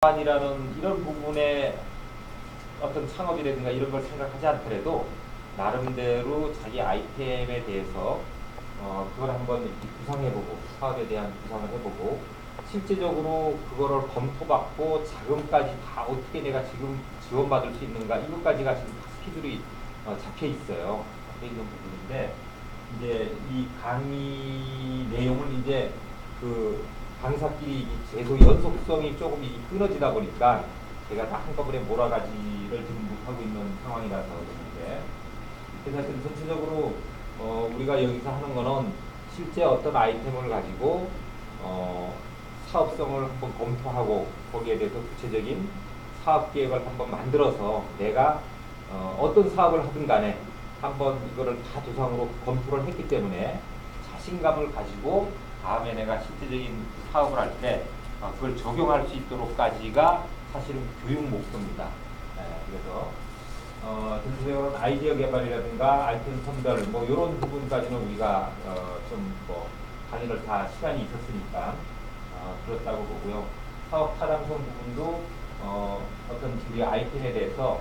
이라는 이런 부분에 어떤 창업이라든가 이런 걸 생각하지 않더라도 나름대로 자기 아이템에 대해서 그걸 한번 이렇게 구상해보고 사업에 대한 구상을 해보고 실제적으로 그거를 검토받고 자금까지 다 어떻게 내가 지금 지원받을 수 있는가 이것까지가 지금 다 스케줄이 잡혀 있어요. 잡혀 있는 부분인데 이제 이 강의 내용을 이제 그 강사끼리 계속 연속성이 조금 끊어지다 보니까 제가 다 한꺼번에 몰아가지를 지금 못하고 있는 상황이라서 그런데 그래서 하여튼 전체적으로 우리가 여기서 하는 거는 실제 어떤 아이템을 가지고 사업성을 한번 검토하고 거기에 대해서 구체적인 사업 계획을 한번 만들어서 내가 어떤 사업을 하든 간에 한번 이거를 다 조상으로 검토를 했기 때문에 자신감을 가지고 다음에 내가 실제적인 사업을 할 때 그걸 적용할 수 있도록까지가 사실은 교육 목표입니다. 그래서 전체적으로 아이디어 개발이라든가 아이템 선별 뭐 이런 부분까지는 우리가 좀 뭐 강의를 다 시간이 있었으니까 그렇다고 보고요. 사업 타당성 부분도 어떤 우리 아이템에 대해서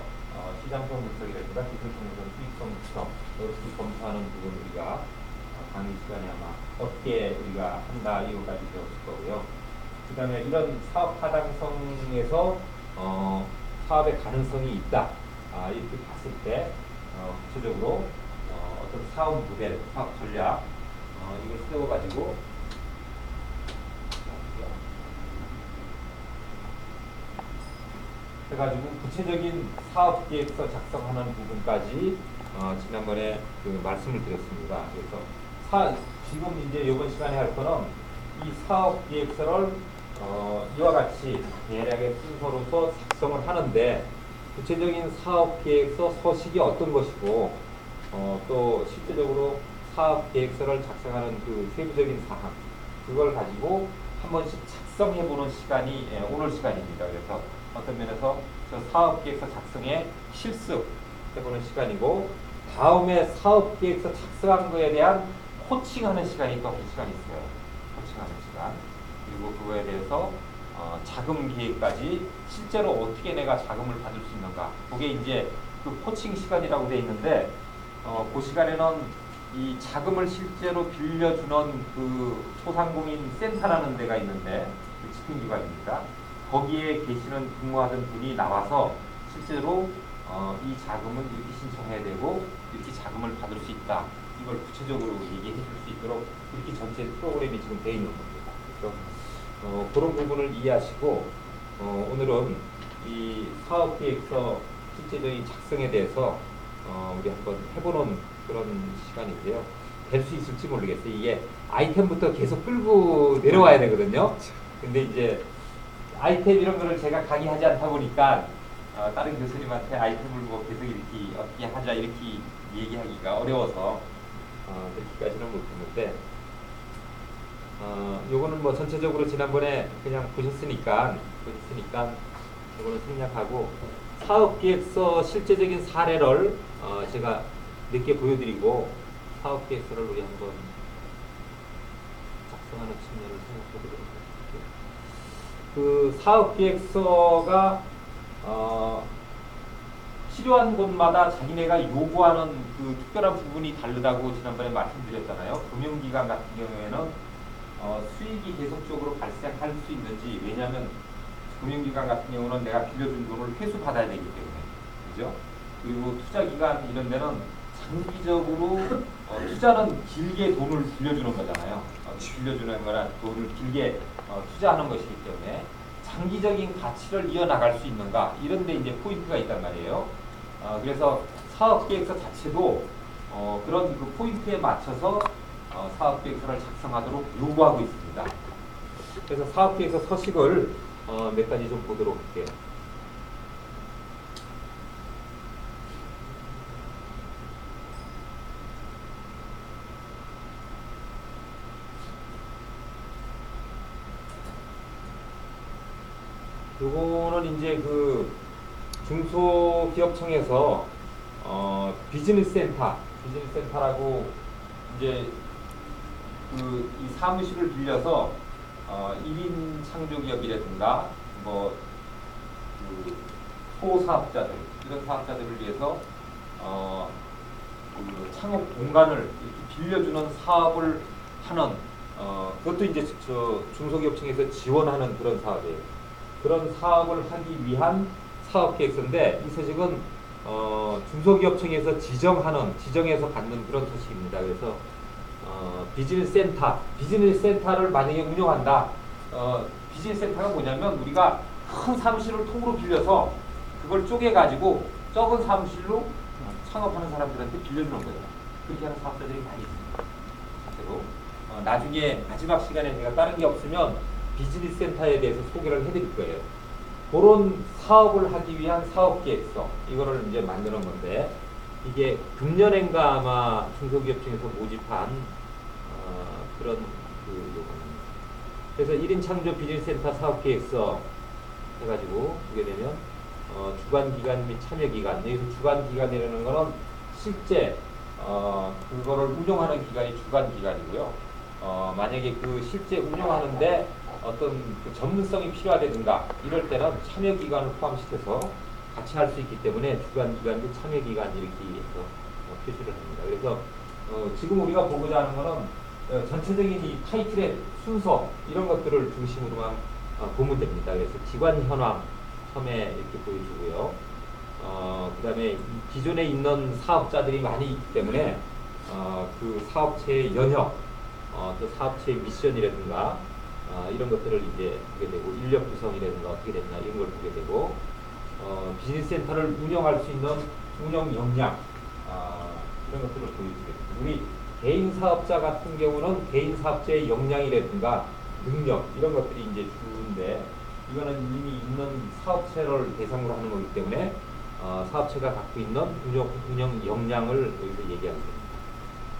시장성 분석이라든가 기술성 분석, 수익성 분석 이렇게 검토하는 부분 우리가 강의 시간에 아마 어떻게 우리가 한다 이거까지 배웠을 거고요. 그 다음에 이런 사업 타당성에서 사업의 가능성이 있다 이렇게 봤을 때 구체적으로 어떤 사업 모델, 사업 전략 이걸 세워가지고 해가지고 구체적인 사업 계획서 작성하는 부분까지 지난번에 그 말씀을 드렸습니다. 그래서 지금 이제 이번 시간에 할 거는 이 사업 계획서를 이와 같이 대략의 순서로서 작성을 하는데 구체적인 사업 계획서 서식이 어떤 것이고 또 실제적으로 사업 계획서를 작성하는 그 세부적인 사항 그걸 가지고 한 번씩 작성해보는 시간이 오늘 시간입니다. 그래서 어떤 면에서 저 사업계획서 작성에 실습해보는 시간이고 다음에 사업계획서 작성한 거에 대한 코칭하는 시간이 또 한 시간 있어요. 코칭하는 시간. 그리고 그거에 대해서 자금 계획까지 실제로 어떻게 내가 자금을 받을 수 있는가. 그게 이제 그 코칭 시간이라고 되어 있는데 그 시간에는 이 자금을 실제로 빌려주는 그 소상공인 센터라는 데가 있는데 그 집행기관입니다. 거기에 계시는 근무하던 분이 나와서 실제로 이 자금은 이렇게 신청해야 되고 이렇게 자금을 받을 수 있다. 이걸 구체적으로 얘기해 줄 수 있도록 이렇게 전체 프로그램이 지금 되어 있는 겁니다. 그래서 그런 부분을 이해하시고 오늘은 이 사업계획서 실제적인 작성에 대해서 우리 한번 해보는 그런 시간인데요. 될 수 있을지 모르겠어요. 이게 아이템부터 계속 끌고 내려와야 되거든요. 근데 이제 아이템 이런 거를 제가 강의하지 않다 보니까 다른 교수님한테 아이템을 뭐 계속 이렇게 어떻게 하자 이렇게 얘기하기가 어려워서 그렇게까지는 못했는데 요거는 뭐 전체적으로 지난번에 그냥 보셨으니까 요거는 생략하고 사업계획서 실제적인 사례를 제가 몇 개 보여드리고 사업계획서를 우리 한번 작성하는 측면을 생각해보도록 할게요. 그 사업계획서가 필요한 곳마다 자기네가 요구하는 그 특별한 부분이 다르다고 지난번에 말씀드렸잖아요. 금융기관 같은 경우에는 수익이 계속적으로 발생할 수 있는지 왜냐하면 금융기관 같은 경우는 내가 빌려준 돈을 회수받아야 되기 때문에 그죠? 그리고 투자기관 이런 데는 장기적으로 투자는 길게 돈을 빌려주는 거잖아요. 빌려주는 거나 돈을 길게 투자하는 것이기 때문에 장기적인 가치를 이어나갈 수 있는가 이런 데 이제 포인트가 있단 말이에요. 그래서 사업계획서 자체도 그런 그 포인트에 맞춰서 사업계획서를 작성하도록 요구하고 있습니다. 그래서 사업계획서 서식을 몇 가지 좀 보도록 할게요. 요거는 이제 그 중소기업청에서 비즈니스센터라고 이제 그 이 사무실을 빌려서 1인 창조기업이라든가 뭐 그 소사업자들, 이런 사업자들을 위해서 그 창업 공간을 이렇게 빌려주는 사업을 하는 그것도 이제 저 중소기업청에서 지원하는 그런 사업이에요. 그런 사업을 하기 위한 사업계획서인데 이 서식은 중소기업청에서 지정해서 받는 그런 서식입니다. 그래서 비즈니스 센터를 만약에 운영한다. 비즈니스 센터가 뭐냐면 우리가 큰 사무실을 통으로 빌려서 그걸 쪼개가지고 적은 사무실로 창업하는 사람들한테 빌려주는 거예요. 그렇게 하는 사업자들이 많이 있습니다. 실제로. 나중에 마지막 시간에 제가 다른 게 없으면 비즈니스 센터에 대해서 소개를 해드릴 거예요. 그런 사업을 하기 위한 사업계획서 이거를 이제 만드는 건데 이게 금년엔가 아마 중소기업청에서 모집한 그런 그래서 1인 창조 비즈니스 센터 사업계획서 해가지고 보게 되면 주관기관 및 참여기관 여기서 주관기관이라는 거는 실제 그거를 운영하는 기관이 주관기관이고요. 만약에 그 실제 운영하는데 어떤 그 전문성이 필요하다든가 이럴 때는 참여기관을 포함시켜서 같이 할 수 있기 때문에 주관기관 및 참여기관 이렇게 해서 표시를 합니다. 그래서 지금 우리가 보고자 하는 거는 전체적인 이 타이틀의 순서 이런 것들을 중심으로만 보면 됩니다. 그래서 기관 현황 처음에 이렇게 보여주고요. 그 다음에 기존에 있는 사업자들이 많이 있기 때문에 그 사업체의 연혁, 또 사업체의 미션이라든가 이런 것들을 이제 보게 되고 인력 구성이라든가 어떻게 됐나 이런 걸 보게 되고 비즈니스 센터를 운영할 수 있는 운영 역량 이런 것들을 보여주게 됩니다. 우리 개인 사업자 같은 경우는 개인 사업자의 역량이라든가 능력 이런 것들이 이제 주인데 이거는 이미 있는 사업체를 대상으로 하는 거기 때문에 사업체가 갖고 있는 운영 역량을 여기서 얘기하는 겁니다.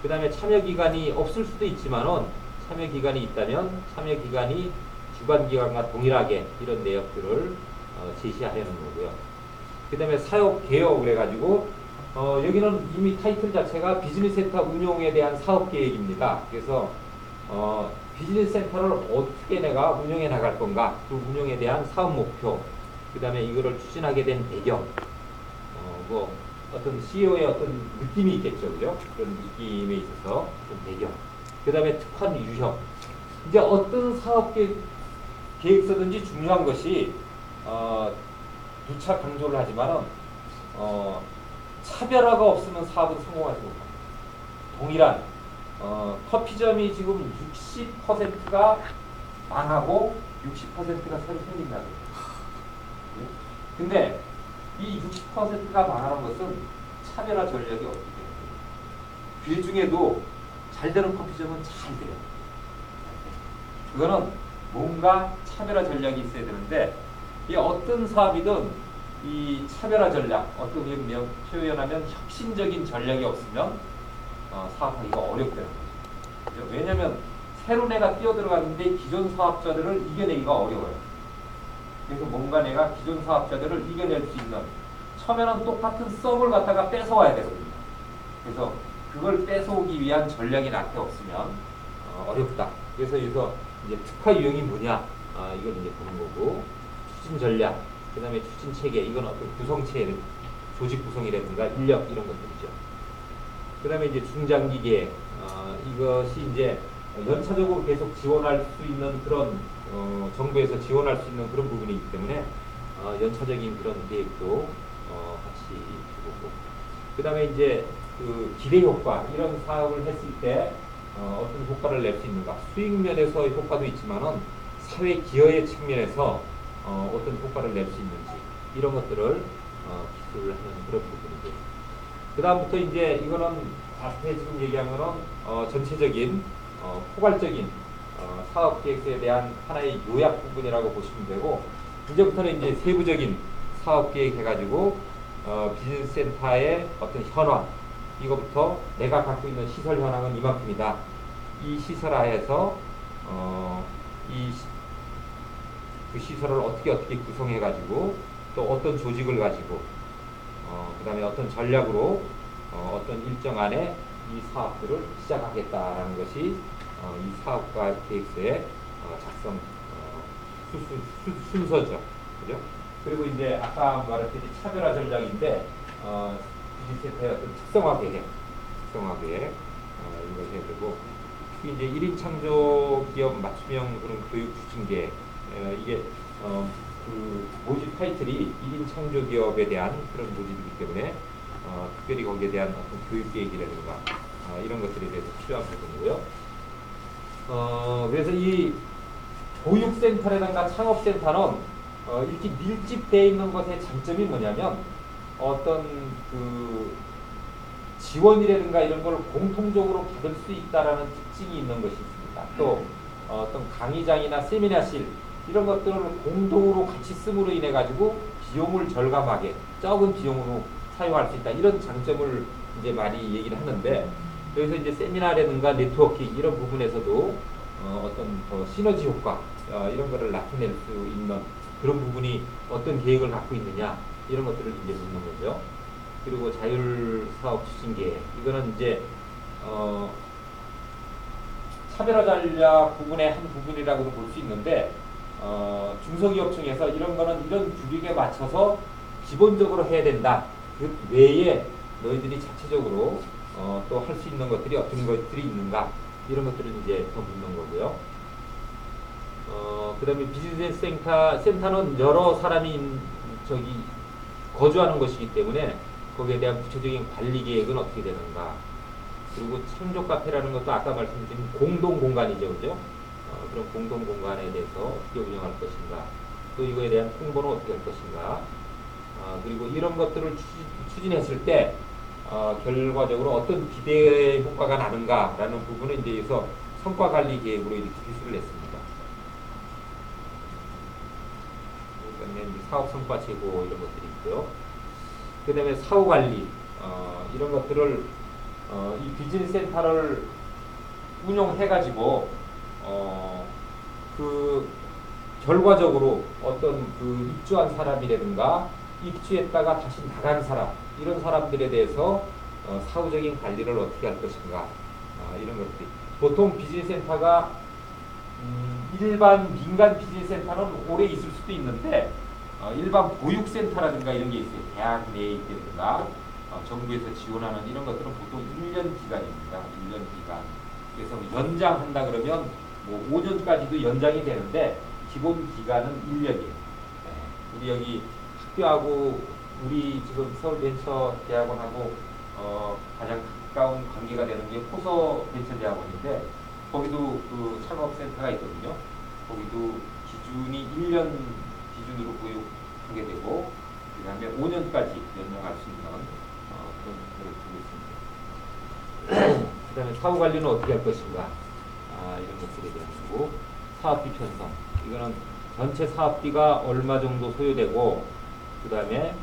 그 다음에 참여기관이 없을 수도 있지만은 참여기관이 있다면 참여기관이 주관기관과 동일하게 이런 내역들을 제시하려는 거고요. 그 다음에 사업개혁 그래가지고 여기는 이미 타이틀 자체가 비즈니스 센터 운용에 대한 사업계획입니다. 그래서 비즈니스 센터를 어떻게 내가 운영해 나갈 건가, 그 운영에 대한 사업 목표, 그 다음에 이거를 추진하게 된 배경, 뭐 어떤 CEO의 어떤 느낌이 있겠죠, 그죠? 그런 느낌에 있어서 좀 배경. 그 다음에 특화 유형. 이제 어떤 사업 계획서든지 중요한 것이 누차 강조를 하지만은 차별화가 없으면 사업은 성공하지 못합니다. 동일한 커피점이 지금 60%가 망하고 60%가 새로 생긴다고. 근데 이 60%가 망하는 것은 차별화 전략이 없기 때문에 그 중에도 잘 되는 커피점은 잘 돼요. 그거는 뭔가 차별화 전략이 있어야 되는데 이 어떤 사업이든 이 차별화 전략, 어떻게 표현하면 혁신적인 전략이 없으면 사업하기가 어렵다는 거죠. 왜냐하면 새로 내가 뛰어들어가는데 기존 사업자들을 이겨내기가 어려워요. 그래서 뭔가 내가 기존 사업자들을 이겨낼 수 있는 처음에는 똑같은 썩을 갖다가 뺏어와야 되거든요. 그래서 그걸 뺏어오기 위한 전략이 나한테 없으면 어렵다. 그래서 여기서 이제 특화 유형이 뭐냐 이걸 이제 보는 거고 추진 전략, 그 다음에 추진 체계, 이건 어떤 구성체, 조직 구성이라든가 인력 이런 것들이죠. 그 다음에 이제 중장기 계획, 이것이 이제 연차적으로 계속 지원할 수 있는 그런 정부에서 지원할 수 있는 그런 부분이기 때문에 연차적인 그런 계획도 같이 보고, 그 다음에 이제 그 기대 효과, 이런 사업을 했을 때 어떤 효과를 낼 수 있는가, 수익 면에서의 효과도 있지만은 사회 기여의 측면에서 어떤 효과를 낼 수 있는지 이런 것들을 기술을 하는 그런 부분이죠. 그 다음부터 이제 이거는 앞에 지금 얘기한 거는 전체적인 포괄적인 사업계획서에 대한 하나의 요약 부분이라고 보시면 되고, 이제부터는 이제 세부적인 사업계획 해가지고 비즈니스 센터의 어떤 현황, 이거부터 내가 갖고 있는 시설 현황은 이만큼이다. 이 시설하에서 그 시설을 어떻게 구성해가지고 또 어떤 조직을 가지고 그 다음에 어떤 전략으로 어떤 일정 안에 이 사업들을 시작하겠다라는 것이 이 사업과 계획서의 작성 순서죠. 그죠? 그리고 이제 아까 말했듯이 차별화 전략인데 비즈니스의 어떤 특성화 계획, 이걸 해야 되고, 특히 이제 1인 창조 기업 맞춤형 그런 교육 추진 계획, 이게 그 모집 타이틀이 1인 창조 기업에 대한 그런 모집이기 때문에 특별히 거기에 대한 어떤 교육 계획이라든가 이런 것들에 대해서 필요한 부분이고요. 그래서 이 보육센터라든가 창업센터는 이렇게 밀집되어 있는 것의 장점이 뭐냐면 어떤 그 지원이라든가 이런 걸 공통적으로 받을 수 있다라는 특징이 있는 것이 있습니다. 또 어떤 강의장이나 세미나실 이런 것들을 공동으로 같이 씀으로 인해 가지고 비용을 절감하게 적은 비용으로 사용할 수 있다, 이런 장점을 이제 많이 얘기를 하는데, 여기서 이제 세미나라든가 네트워킹 이런 부분에서도 어떤 시너지 효과 이런 거를 나타낼 수 있는 그런 부분이 어떤 계획을 갖고 있느냐, 이런 것들을 이제 묻는 거죠. 그리고 자율사업 추진 계획, 이거는 이제 차별화 전략 부분의 한 부분이라고도 볼 수 있는데, 중소기업청에서 이런 거는 이런 규칙에 맞춰서 기본적으로 해야 된다, 그 외에 너희들이 자체적으로 또 할 수 있는 것들이 어떤 것들이 있는가, 이런 것들을 이제 더 묻는 거고요. 그 다음에 비즈니스 센터는 여러 사람이 거주하는 것이기 때문에 거기에 대한 구체적인 관리 계획은 어떻게 되는가. 그리고 창조 카페라는 것도 아까 말씀드린 공동 공간이죠, 그죠? 그런 공동 공간에 대해서 어떻게 운영할 것인가, 또 이거에 대한 홍보는 어떻게 할 것인가, 그리고 이런 것들을 추진했을 때 결과적으로 어떤 기대 효과가 나는가라는 부분은 이제 여기서 성과 관리 계획으로 이렇게 표시를 했습니다. 그다음에 사업 성과 제고 이런 것들이 있고요. 그다음에 사후 관리 이런 것들을 이 비즈니스 센터를 운영해가지고 그 결과적으로 어떤 그 입주한 사람이라든가 입주했다가 다시 나간 사람, 이런 사람들에 대해서 사후적인 관리를 어떻게 할 것인가, 이런 것들이. 보통 비즈니스 센터가 일반 민간 비즈니스 센터는 오래 있을 수도 있는데 일반 보육센터라든가 이런 게 있어요. 대학 내에 있다든가 정부에서 지원하는 이런 것들은 보통 1년 기간입니다. 1년 기간. 그래서 연장한다 그러면 뭐 5년까지도 연장이 되는데 기본 기간은 1년이에요. 우리 여기 학교하고 우리 지금 서울벤처대학원하고 가장 가까운 관계가 되는 게 호서벤처대학원인데, 거기도 그 창업센터가 있거든요. 거기도 기준이 1년 기준으로 보육하게 되고, 그 다음에 5년까지 연장할 수 있는 그런 것들을 두고 있습니다. 그 다음에 사후 관리는 어떻게 할 것인가, 이런 것들에 대한 거고, 사업비 편성, 이거는 전체 사업비가 얼마 정도 소요되고, 그 다음에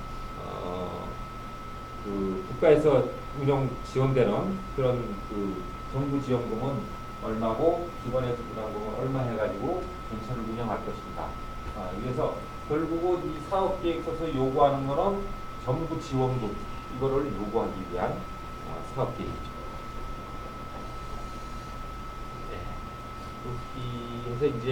그 국가에서 운영 지원되는 그런 그 정부 지원금은 얼마고 기관에서 부담금은 얼마 해가지고 전체를 운영할 것인가. 그래서 결국은 이 사업계획서에서 요구하는 거는 정부 지원금, 이거를 요구하기 위한 사업계획이죠. 네. 그래서 이제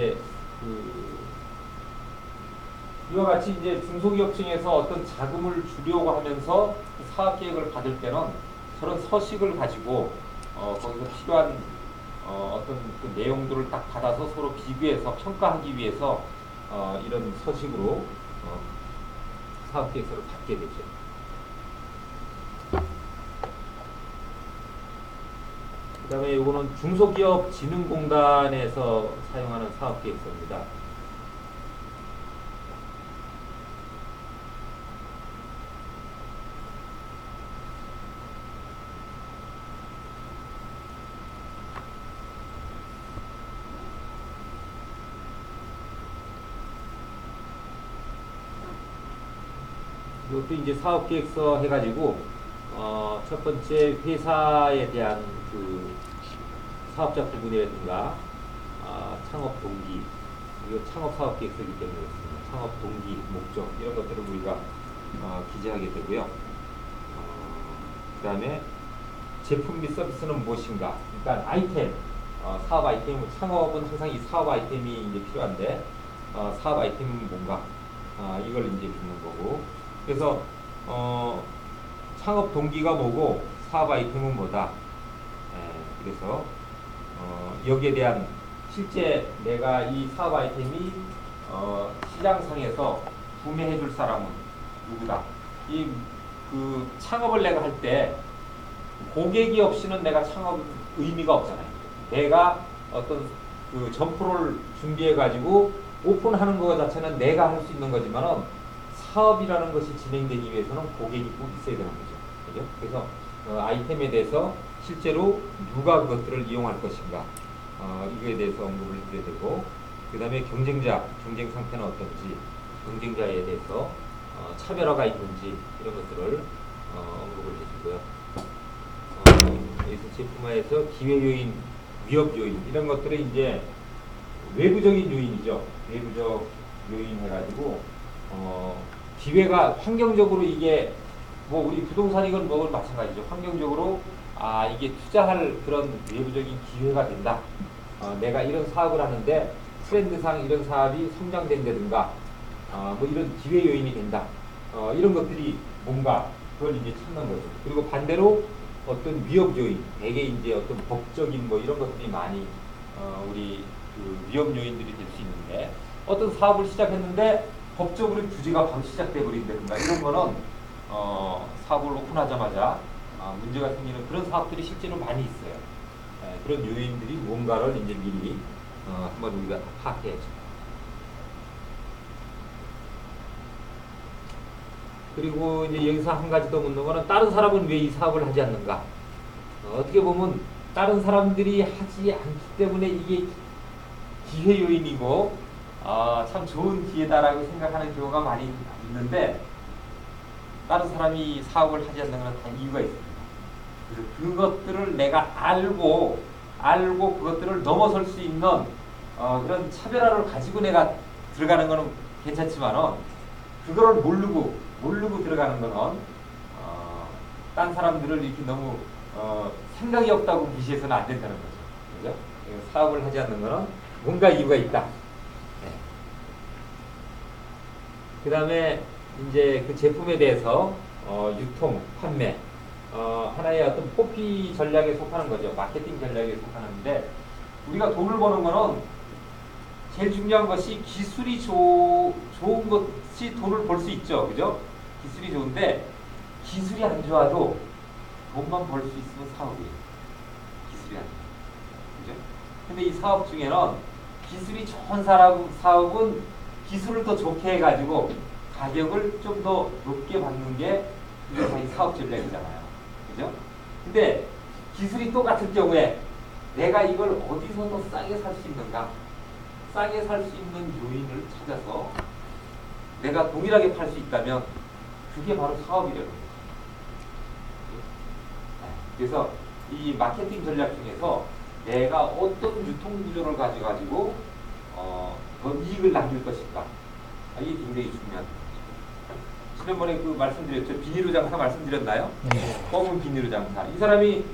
이와 같이 이제 중소기업청에서 어떤 자금을 주려고 하면서 그 사업계획을 받을 때는 저런 서식을 가지고 거기서 필요한 어떤 그 내용들을 딱 받아서 서로 비교해서 평가하기 위해서 이런 서식으로 사업계획서를 받게 되죠. 그 다음에 이거는 중소기업진흥공단에서 사용하는 사업계획서입니다. 이것도 이제 사업계획서 해가지고 첫 번째 회사에 대한 그 사업자 구분이라든가 창업 동기, 이거 창업 사업계획서이기 때문에 그렇습니다. 창업 동기, 목적 이런 것들을 우리가 기재하게 되고요. 그 다음에 제품 및 서비스는 무엇인가, 그러니까 아이템, 사업 아이템, 창업은 항상 이 사업 아이템이 이제 필요한데 사업 아이템은 뭔가, 이걸 이제 묻는 거고. 그래서 창업 동기가 뭐고 사업 아이템은 뭐다. 그래서 여기에 대한 실제 내가 이 사업 아이템이 시장상에서 구매해 줄 사람은 누구다. 이 그 창업을 내가 할 때 고객이 없이는 내가 창업 의미가 없잖아요. 내가 어떤 그 점포를 준비해 가지고 오픈하는 거 자체는 내가 할 수 있는 거지만은 사업이라는 것이 진행되기 위해서는 고객이 꼭 있어야 되는 거죠. 그죠? 그래서 아이템에 대해서 실제로 누가 그것들을 이용할 것인가 이거에 대해서 언급을 해드려야 되고, 그 다음에 경쟁자, 경쟁 상태는 어떤지, 경쟁자에 대해서 차별화가 있는지 이런 것들을 언급을 해주고요. 여기서 제품화에서 기회 요인, 위협 요인 이런 것들이 이제 외부적인 요인이죠. 외부적 요인 해가지고 기회가 환경적으로 이게 뭐 우리 부동산이건 뭐건 마찬가지죠. 환경적으로 이게 투자할 그런 외부적인 기회가 된다. 내가 이런 사업을 하는데 트렌드상 이런 사업이 성장된다든가 뭐 이런 기회 요인이 된다. 이런 것들이 뭔가 그걸 이제 찾는 거죠. 그리고 반대로 어떤 위협 요인, 대개 이제 어떤 법적인 뭐 이런 것들이 많이 우리 그 위협 요인들이 될 수 있는데, 어떤 사업을 시작했는데 법적으로 규제가 바로 시작돼 버린다든가 이런 거는 사업을 오픈하자마자 문제가 생기는 그런 사업들이 실제로 많이 있어요. 그런 요인들이 뭔가를 이제 미리 한번 우리가 파악해야죠. 그리고 이제 여기서 한 가지 더 묻는 거는 다른 사람은 왜 이 사업을 하지 않는가? 어떻게 보면 다른 사람들이 하지 않기 때문에 이게 기회 요인이고 참 좋은 기회다라고 생각하는 경우가 많이 있는데, 다른 사람이 사업을 하지 않는 것은 다 이유가 있습니다. 그래서 그것들을 내가 알고 그것들을 넘어설 수 있는 그런 차별화를 가지고 내가 들어가는 거는 괜찮지만은, 그거를 모르고 들어가는 거는 딴 사람들을 이렇게 너무 생각이 없다고 무시해서는 안 된다는 거죠. 그죠? 사업을 하지 않는 거는 뭔가 이유가 있다. 네. 그 다음에 이제 그 제품에 대해서 유통, 판매, 하나의 어떤 포피 전략에 속하는 거죠. 마케팅 전략에 속하는데, 우리가 돈을 버는 거는 제일 중요한 것이 기술이 좋은 것이 돈을 벌 수 있죠. 그죠? 기술이 좋은데 기술이 안 좋아도 돈만 벌 수 있으면 사업이에요. 기술이 안 좋아. 그죠? 근데 이 사업 중에는 기술이 좋은 사업은 기술을 더 좋게 해가지고 가격을 좀 더 높게 받는 게 이게 다 이 사업 전략이잖아요. 그죠? 근데 기술이 똑같을 경우에 내가 이걸 어디서 더 싸게 살 수 있는가? 싸게 살 수 있는 요인을 찾아서 내가 동일하게 팔 수 있다면 그게 바로 사업이라는 거죠. 그래서 이 마케팅 전략 중에서 내가 어떤 유통 구조를 가지고 더 이익을 남길 것인가, 이게 굉장히 중요한 거죠. 지난번에 그 말씀드렸죠. 비닐로 장사 말씀드렸나요? 네. 검은 비닐로 장사. 이 사람이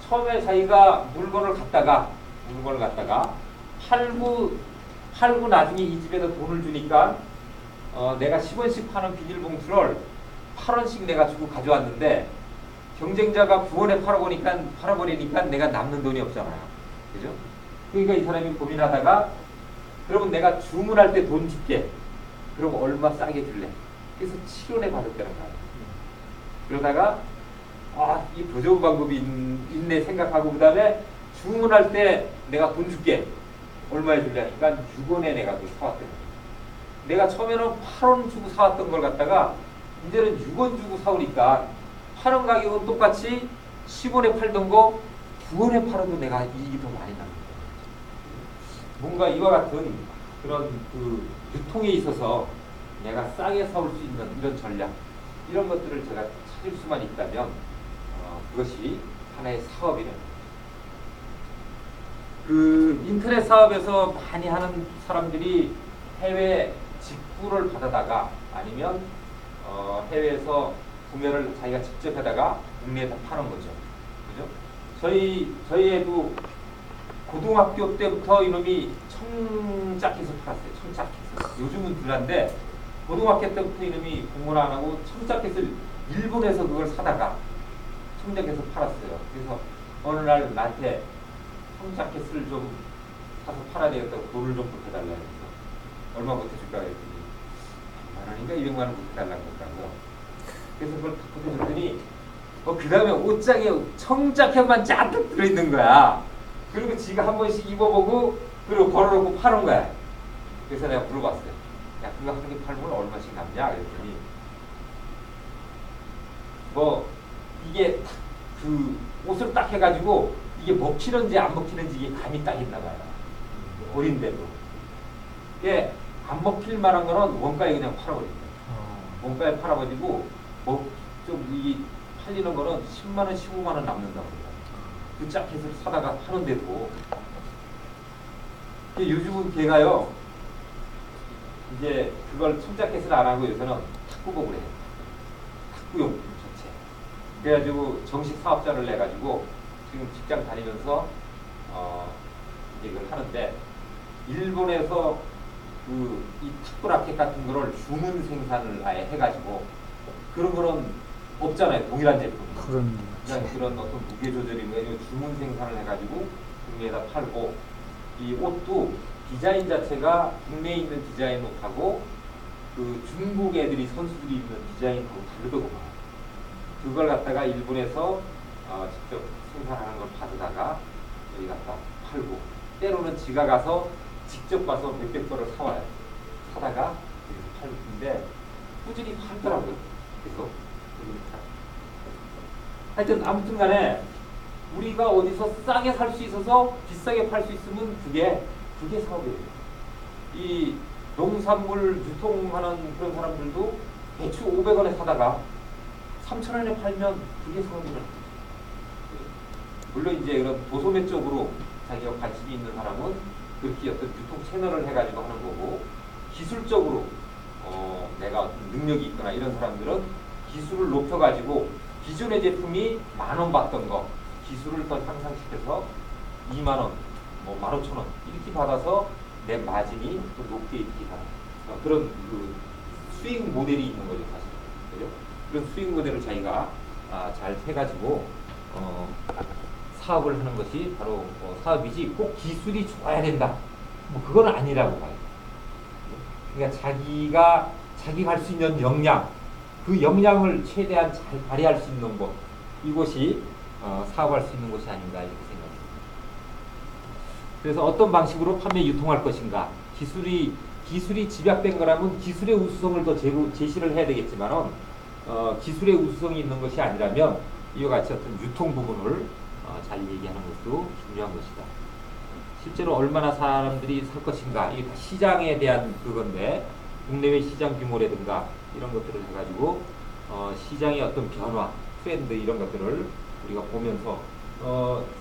처음에 자기가 물건을 갖다가 팔고 나중에 이 집에다 돈을 주니까 내가 10원씩 파는 비닐봉투를 8원씩 내가 주고 가져왔는데, 경쟁자가 9원에 팔아버리니까 내가 남는 돈이 없잖아요. 그죠? 그러니까 이 사람이 고민하다가, 그러면 내가 주문할 때 돈 줄게. 그럼 얼마 싸게 줄래? 그래서 7원에 받았다는 거예요. 그러다가 이 더 좋은 방법이 있네 생각하고, 그 다음에 주문할 때 내가 돈 줄게. 얼마에 줄래니까 6원에 내가 그 사왔다는 거예요. 내가 처음에는 8원 주고 사왔던 걸 갖다가 이제는 6원 주고 사오니까 파는 가격은 똑같이 10원에 팔던 거 9원에 팔아도 내가 이익이 더 많이 나는 거예요. 뭔가 이와 같은 그런 그 유통에 있어서 내가 싸게 사올 수 있는 이런 전략, 이런 것들을 제가 찾을 수만 있다면 그것이 하나의 사업이라는 거죠. 그 인터넷 사업에서 많이 하는 사람들이 해외 직구를 받아다가 아니면 해외에서 구매를 자기가 직접 하다가 국내에다 파는 거죠. 그죠? 저희 애도 고등학교 때부터 이놈이 청짝해서 팔았어요. 청짝해서. 요즘은 덜한데 고등학교 때부터 이놈이 공부를 안 하고 청자켓을 일본에서 그걸 사다가 청자켓을 팔았어요. 그래서 어느 날 나한테 청자켓을 좀 사서 팔아야 되겠다고 돈을 좀 보태달라 해서 얼마 보태줄까 했더니 100만 원인가 200만 원 보태달라고 그러더라고요. 그래서 그걸 다 보태줬더니 그 다음에 옷장에 청자켓만 잔뜩 들어있는 거야. 그리고 지가 한 번씩 입어보고 그리고 걸어놓고 파는 거야. 그래서 내가 물어봤어요. 야, 그거 한 개 팔면 얼마씩 남냐? 그랬더니 뭐 이게 그 옷을 딱 해가지고 이게 먹히는지 안 먹히는지 이게 감이 딱 있나 봐요. 어린데도. 예, 안 먹힐 만한 거는 원가에 그냥 팔아버립니다. 원가에 팔아버리고 뭐 좀 이 팔리는 거는 10만 원, 15만 원 남는다고 그래요. 그 자켓을 사다가 파는데도 요즘은 걔가요 이제 그걸 청자켓을 안 하고 요새는 탁구복을 해요. 탁구용품 전체. 그래가지고 정식 사업자를 내가지고 지금 직장 다니면서 이제 그걸 하는데 일본에서 그 이 탁구 라켓 같은 거를 주문 생산을 아예 해가지고 그런 거는 없잖아요. 동일한 제품. 그냥 그런 어떤 무게 조절이 뭐예요. 주문 생산을 해가지고 국내에다 팔고 이 옷도 디자인 자체가 국내에 있는 디자인 옷하고 그 중국 애들이 선수들이 입는 디자인하고 다르더구만. 그걸 갖다가 일본에서 직접 생산하는 걸 받아다가 여기 갖다 팔고 때로는 지가 가서 직접 가서 몇백 벌을 사와요. 사다가 팔고 있는데 꾸준히 팔더라고요. 그래서 하여튼 아무튼 간에 우리가 어디서 싸게 살 수 있어서 비싸게 팔 수 있으면 그게 사업이에요. 이 농산물 유통하는 그런 사람들도 배추 500원에 사다가 3,000원에 팔면 그게 사업이라는 거죠. 물론 이제 그런 도소매 쪽으로 자기가 관심이 있는 사람은 그렇게 어떤 유통 채널을 해가지고 하는 거고 기술적으로 내가 어떤 능력이 있거나 이런 사람들은 기술을 높여가지고 기존의 제품이 10,000원 받던 거 기술을 더 향상시켜서 20,000원, 뭐 15,000원 이렇게 받아서 내 마진이 또 높게 이렇게 가는 그런 그 수익 모델이 있는 거죠, 사실. 그죠? 그런 수익 모델을 자기가 잘 해가지고 사업을 하는 것이 바로 사업이지 꼭 기술이 좋아야 된다. 뭐 그건 아니라고 봐요. 그러니까 자기가 할 수 있는 역량, 그 역량을 최대한 잘 발휘할 수 있는 곳, 이곳이 사업할 수 있는 곳이 아닌가 이렇게 생각합니다. 그래서 어떤 방식으로 판매 유통할 것인가, 기술이 집약된 거라면 기술의 우수성을 더 제시를 해야 되겠지만은 기술의 우수성이 있는 것이 아니라면 이와 같이 어떤 유통 부분을 잘 얘기하는 것도 중요한 것이다. 실제로 얼마나 사람들이 살 것인가, 이게 다 시장에 대한 그건데 국내외 시장 규모라든가 이런 것들을 해가지고 시장의 어떤 변화, 트렌드 이런 것들을 우리가 보면서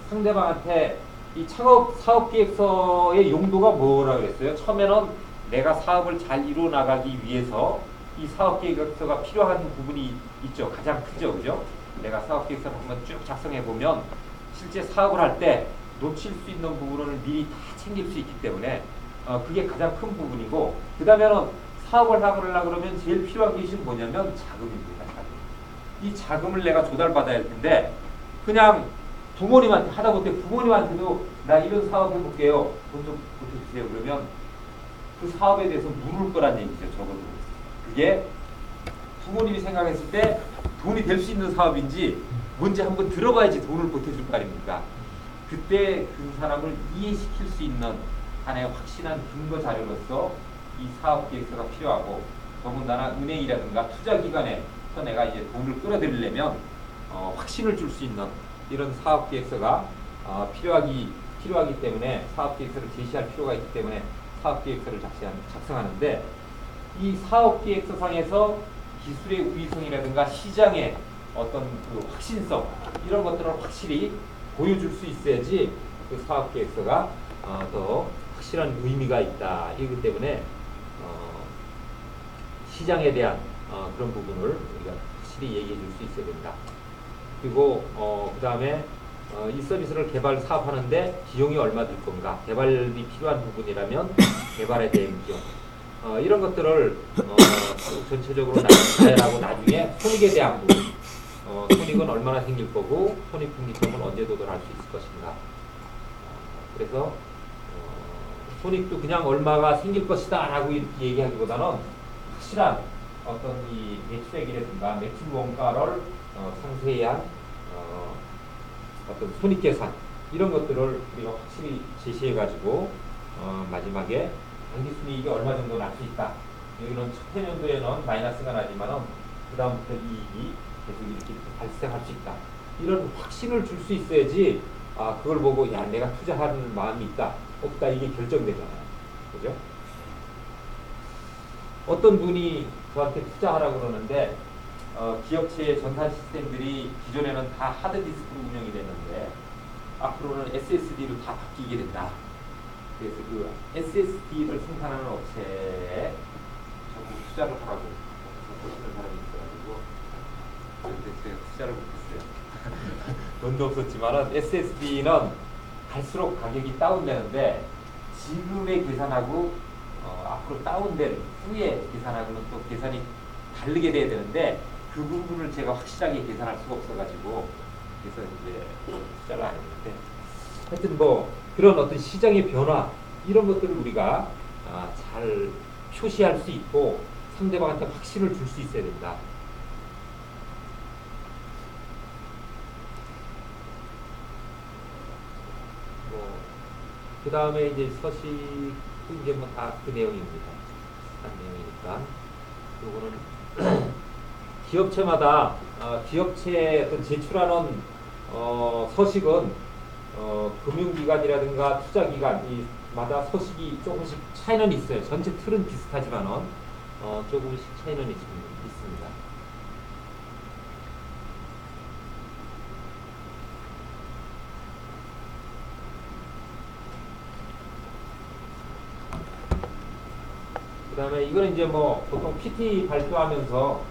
상대방한테 이 창업 사업기획서의 용도가 뭐라 그랬어요? 처음에는 내가 사업을 잘 이루어 나가기 위해서 이 사업계획서가 필요한 부분이 있죠. 가장 크죠, 그죠? 내가 사업계획서를 한번 쭉 작성해 보면 실제 사업을 할 때 놓칠 수 있는 부분을 미리 다 챙길 수 있기 때문에 그게 가장 큰 부분이고, 그 다음에는 사업을 하려고 그러면 제일 필요한 것이 뭐냐면 자금입니다. 자금. 이 자금을 내가 조달받아야 할 텐데 그냥 부모님한테 하다못해 부모님한테도 나 이런 사업 해볼게요. 돈 좀 보태주세요. 그러면 그 사업에 대해서 물을 거란 얘기죠. 적어도. 그게 부모님이 생각했을 때 돈이 될 수 있는 사업인지 뭔지 한번 들어봐야지 돈을 보태줄 거 아닙니까? 그때 그 사람을 이해시킬 수 있는 하나의 확실한 근거 자료로서 이 사업 계획서가 필요하고, 더군다나 은행이라든가 투자기관에서 내가 이제 돈을 끌어들이려면 확신을 줄 수 있는 이런 사업 계획서가 필요하기 때문에 사업 계획서를 제시할 필요가 있기 때문에 사업 계획서를 작성하는데, 이 사업 계획서상에서 기술의 우위성이라든가 시장의 어떤 그 확신성 이런 것들을 확실히 보여줄 수 있어야지 그 사업 계획서가 더 확실한 의미가 있다. 이기 때문에 시장에 대한 그런 부분을 우리가 확실히 얘기해 줄 수 있어야 된다. 그리고 그 다음에 이 서비스를 사업하는데 비용이 얼마 들 건가, 개발이 필요한 부분이라면 개발에 대한 비용, 이런 것들을 전체적으로 나열하고 나중에 손익에 대한 부분, 손익은 얼마나 생길 거고 손익 분기점은 언제 도달할 수 있을 것인가. 그래서 손익도 그냥 얼마가 생길 것이다 라고 이렇게 얘기하기보다는 확실한 어떤 이 매출액이라든가 매출 원가를 상세히 한 어떤 손익 계산 이런 것들을 우리가 확실히 제시해 가지고 마지막에 당기순이익이 얼마 정도 날 수 있다. 여기는 첫 해년도에는 마이너스가 나지만은 그 다음부터 이익이 계속 이렇게 발생할 수 있다. 이런 확신을 줄 수 있어야지. 그걸 보고 야 내가 투자하는 마음이 있다 없다 이게 결정되잖아요. 그죠? 어떤 분이 저한테 투자하라고 그러는데 기업체의 전산 시스템들이 기존에는 다 하드디스크로 운영이 됐는데 앞으로는 SSD로 다 바뀌게 된다. 그래서 그 SSD를 생산하는 업체에 자꾸 투자를 하라고 보시는 사람이 있어가지고 그런데 제가 투자를 못했어요. 돈도 없었지만은 SSD는 갈수록 가격이 다운되는데 지금의 계산하고 앞으로 다운된 후에 계산하고는 또 계산이 다르게 돼야 되는데 그 부분을 제가 확실하게 계산할 수가 없어가지고 그래서 이제 투자를 안 했는데 하여튼 뭐 그런 어떤 시장의 변화 이런 것들을 우리가 잘 표시할 수 있고 상대방한테 확신을 줄 수 있어야 된다. 그 다음에 이제 서식도 이제 뭐 다 그 내용입니다. 한 내용이니까. 요거는 기업체마다 기업체에 어떤 제출하는 서식은 금융기관이라든가 투자기관마다 서식이 조금씩 차이는 있어요. 전체 틀은 비슷하지만은 조금씩 차이는 있습니다. 그 다음에 이거는 이제 뭐 보통 PT 발표하면서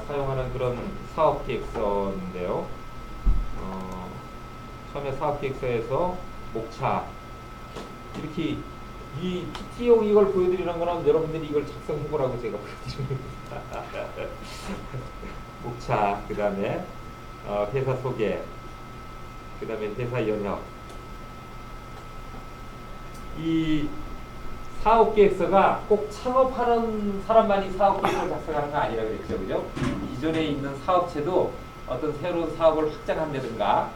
사용하는 그런 사업계획서인데요. 처음에 사업계획서에서 목차 이렇게 이 PT용 이걸 보여드리는 거는 여러분들이 이걸 작성해보라고 제가 보여드립니다. 목차, 그 다음에 회사 소개, 그 다음에 회사 연역. 이 사업계획서가 꼭 창업하는 사람만이 사업계획서를 작성하는 건 아니라 그랬죠. 그죠? 기존에 있는 사업체도 어떤 새로운 사업을 확장한다든가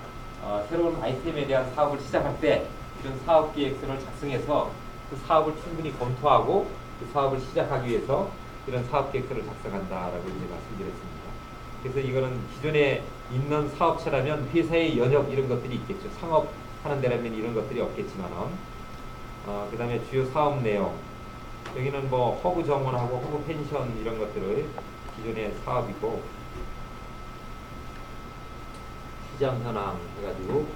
새로운 아이템에 대한 사업을 시작할 때 이런 사업계획서를 작성해서 그 사업을 충분히 검토하고 그 사업을 시작하기 위해서 이런 사업계획서를 작성한다라고 이제 말씀드렸습니다. 그래서 이거는 기존에 있는 사업체라면 회사의 연역 이런 것들이 있겠죠. 창업하는 데라면 이런 것들이 없겠지만은 그 다음에 주요 사업 내용 여기는 뭐 허브 정원하고 허브 펜션 이런 것들을 기존의 사업이고 시장 현황 해가지고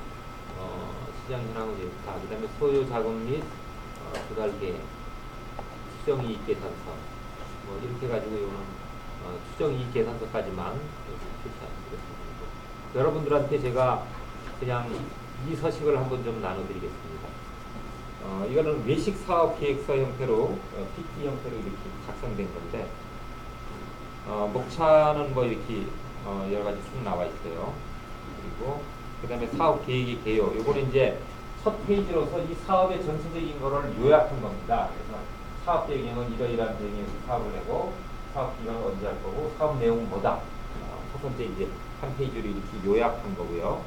시장 현황을 예타 그 다음에 소요 자금 및 조달 계획 추정 이익 계산서 뭐 이렇게 해가지고 이거는 추정 이익 계산서까지만 표시하겠습니다. 여러분들한테 제가 그냥 이 서식을 한번 좀 나눠드리겠습니다. 이거는 외식 사업 계획서 형태로 PT 형태로 이렇게 작성된 건데 목차는 뭐 이렇게 여러 가지 쭉 나와 있어요. 그리고 그 다음에 사업 계획의 개요. 요거는 이제 첫 페이지로서 이 사업의 전체적인 거를 요약한 겁니다. 그래서 사업 배경은 이러이러한 배경에서 사업을 내고 사업 기간은 언제 할 거고 사업 내용은 뭐다. 첫 번째 이제 한 페이지로 이렇게 요약한 거고요.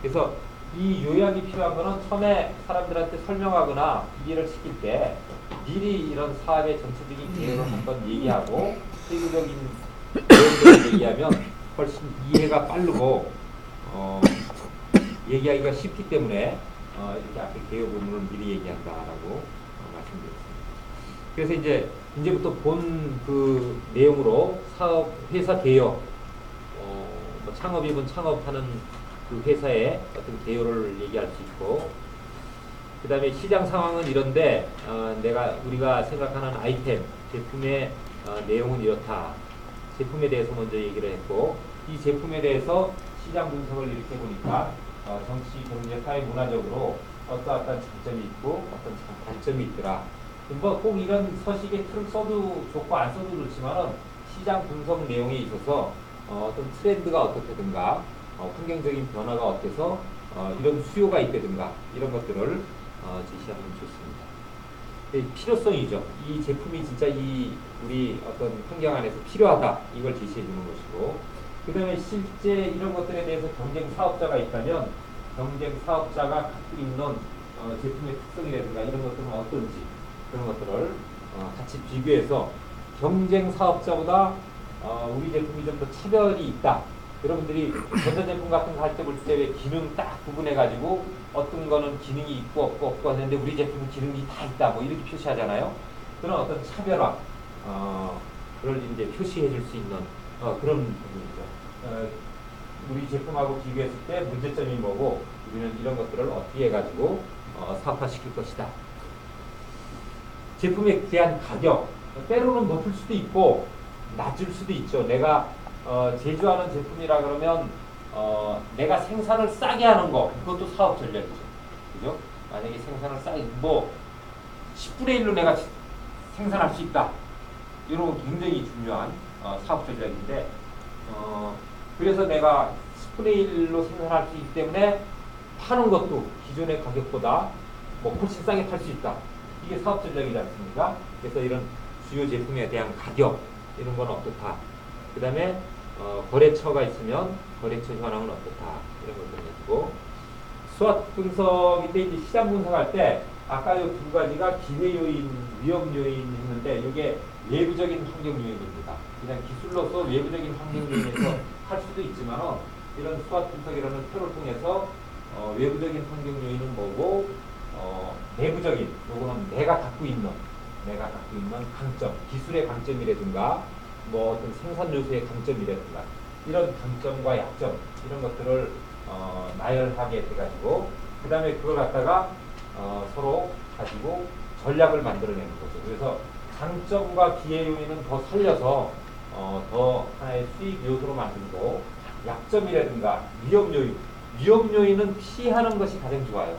그래서 이 요약이 필요한 거는 처음에 사람들한테 설명하거나 이해를 시킬 때 미리 이런 사업의 전체적인 계획을 한번 얘기하고 세부적인 내용들을 얘기하면 훨씬 이해가 빠르고 얘기하기가 쉽기 때문에 이렇게 앞에 개요 부분을 미리 얘기한다라고 말씀드렸습니다. 그래서 이제부터 본 그 내용으로 사업 회사 개요, 뭐 창업이면 창업하는 그 회사의 어떤 개요를 얘기할 수 있고, 그 다음에 시장 상황은 이런데 우리가 생각하는 아이템 제품의 내용은 이렇다. 제품에 대해서 먼저 얘기를 했고, 이 제품에 대해서 시장 분석을 이렇게 보니까 정치, 경제, 사회, 문화적으로 어떠한 장점이 있고 어떤 단점이 있더라. 뭐 꼭 이런 서식에 틀을 써도 좋고 안 써도 그렇지만은 시장 분석 내용에 있어서 어떤 트렌드가 어떻게든가 환경적인 변화가 어때서 이런 수요가 있다든가 이런 것들을 제시하면 좋습니다. 필요성이죠. 이 제품이 진짜 이 우리 어떤 환경 안에서 필요하다 이걸 제시해 주는 것이고, 그 다음에 실제 이런 것들에 대해서 경쟁 사업자가 있다면 경쟁 사업자가 갖고 있는 제품의 특성이라든가 이런 것들은 어떤지 그런 것들을 같이 비교해서 경쟁 사업자보다 우리 제품이 좀 더 차별이 있다. 여러분들이 전자제품 같은 거 할 때 볼 때 왜 기능 딱 구분해가지고 어떤 거는 기능이 있고 없고 하는데 우리 제품은 기능이 다 있다 뭐 이렇게 표시하잖아요. 그런 어떤 차별화 그걸 이제 표시해 줄 수 있는 그런 부분이죠. 우리 제품하고 비교했을 때 문제점이 뭐고 우리는 이런 것들을 어떻게 해가지고 사업화시킬 것이다. 제품에 대한 가격 때로는 높을 수도 있고 낮을 수도 있죠. 내가 제조하는 제품이라 그러면 내가 생산을 싸게 하는 거 그것도 사업 전략이죠. 그죠? 만약에 생산을 싸게 뭐 10분의 1로 내가 생산할 수 있다. 이런 거 굉장히 중요한 사업 전략인데 그래서 내가 10분의 1로 생산할 수 있기 때문에 파는 것도 기존의 가격보다 뭐 훨씬 싸게 팔 수 있다. 이게 사업 전략이지 않습니까? 그래서 이런 주요 제품에 대한 가격 이런 건 어떻다. 그 다음에 거래처가 있으면 거래처 현황은 어떻다. 이런 것들을 해주고 수학 분석인데 이제 시장 분석할 때 아까 이 두 가지가 기회 요인, 위험 요인 했는데 이게 외부적인 환경 요인입니다. 그냥 기술로서 외부적인 환경 요인에서 할 수도 있지만 이런 수학 분석이라는 표를 통해서 외부적인 환경 요인은 뭐고 내부적인 요거는 내가 갖고 있는 강점, 기술의 강점이라든가 뭐 어떤 생산 요소의 강점이라든가 이런 강점과 약점 이런 것들을 나열하게 돼가지고 그 다음에 그걸 갖다가 서로 가지고 전략을 만들어내는 거죠. 그래서 강점과 기회 요인은 더 살려서 더 하나의 수익 요소로 만들고 약점이라든가 위험 요인은 피하는 것이 가장 좋아요.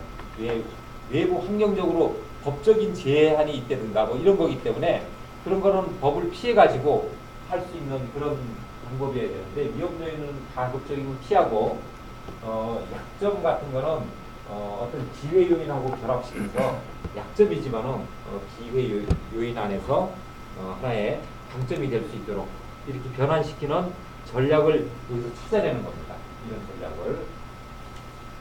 외부 환경적으로 법적인 제한이 있다든가 뭐 이런 거기 때문에 그런 거는 법을 피해 가지고 할 수 있는 그런 방법이어야 되는데 위험 요인은 가급적이면 피하고 약점 같은 거는 어떤 기회 요인하고 결합시켜서 약점이지만은 기회 요인 안에서 하나의 강점이 될 수 있도록 이렇게 변환시키는 전략을 여기서 찾아내는 겁니다. 이런 전략을.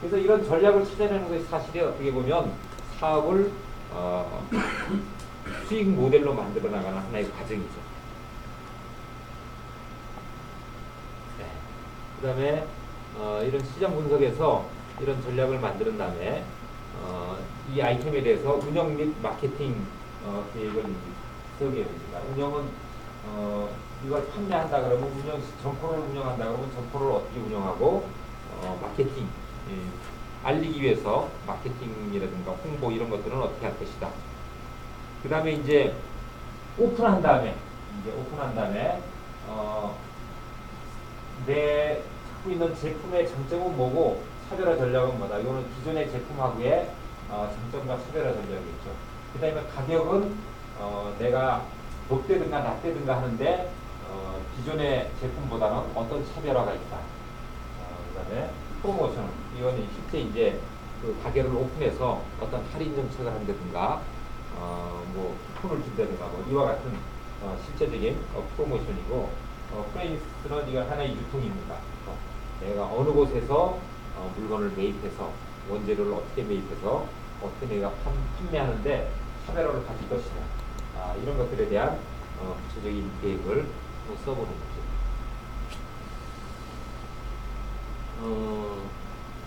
그래서 이런 전략을 찾아내는 것이 사실이 어떻게 보면 사업을 수익 모델로 만들어 나가는 하나의 과정이죠. 네. 그 다음에 이런 시장 분석에서 이런 전략을 만드는 다음에 이 아이템에 대해서 운영 및 마케팅 계획을 세우게 됩니다. 운영은 이걸 판매한다 그러면 점포를 운영한다 그러면 점포를 어떻게 운영하고 마케팅 알리기 위해서 마케팅이라든가 홍보 이런 것들은 어떻게 할 것이다. 그 다음에 이제 오픈한 다음에 내 갖고 있는 제품의 장점은 뭐고 차별화 전략은 뭐다. 이거는 기존의 제품하고의 장점과 차별화 전략이겠죠. 그 다음에 가격은 내가 높대든가 낮대든가 하는데 기존의 제품보다는 어떤 차별화가 있다. 그 다음에 프로모션 이거는 실제 이제 그 가게를 오픈해서 어떤 할인 정책을 한다든가 뭐 쿠폰을 준다든가 뭐 이와 같은 실제적인 프로모션이고 프레임스는 이건 하나의 유통입니다. 내가 어느 곳에서 물건을 매입해서 원재료를 어떻게 매입해서 어떻게 내가 판매하는데 차별화를 가질 것이냐 이런 것들에 대한 구체적인 계획을 써보는 거죠.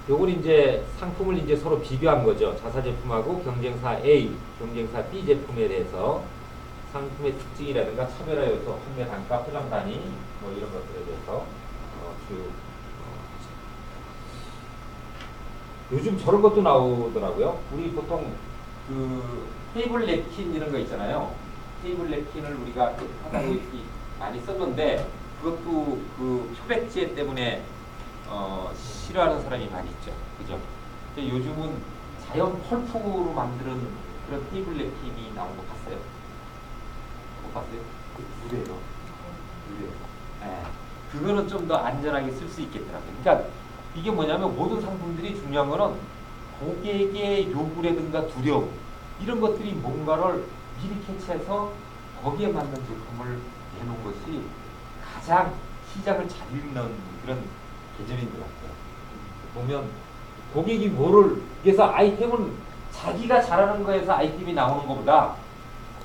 요건 이제 상품을 이제 서로 비교한 거죠. 자사 제품하고 경쟁사 A, 경쟁사 B 제품에 대해서 상품의 특징이라든가 차별화 요소, 판매 단가, 포장 단위 뭐 이런 것들에 대해서 쭉 요즘 저런 것도 나오더라고요. 우리 보통 그 테이블 냅킨 이런 거 있잖아요. 테이블 냅킨을 우리가 하다 보니 많이 썼는데 그것도 그 표백제 때문에 싫어하는 사람이 많이 있죠. 그죠? 근데 요즘은 자연 펄프로 만드는 그런 테이블랩 나온 거 봤어요? 못 봤어요? 무료예요. 무료예요. 네. 그거는 좀 더 안전하게 쓸 수 있겠더라고요. 그러니까 이게 뭐냐면 모든 상품들이 중요한 거는 고객의 요구라든가 두려움 이런 것들이 뭔가를 미리 캐치해서 거기에 맞는 제품을 내놓은 것이 가장 시장을 잘 읽는 그런 개념인 것 같아요. 보면 고객이 뭐를 그래서 아이템은 자기가 잘하는 거에서 아이템이 나오는 것보다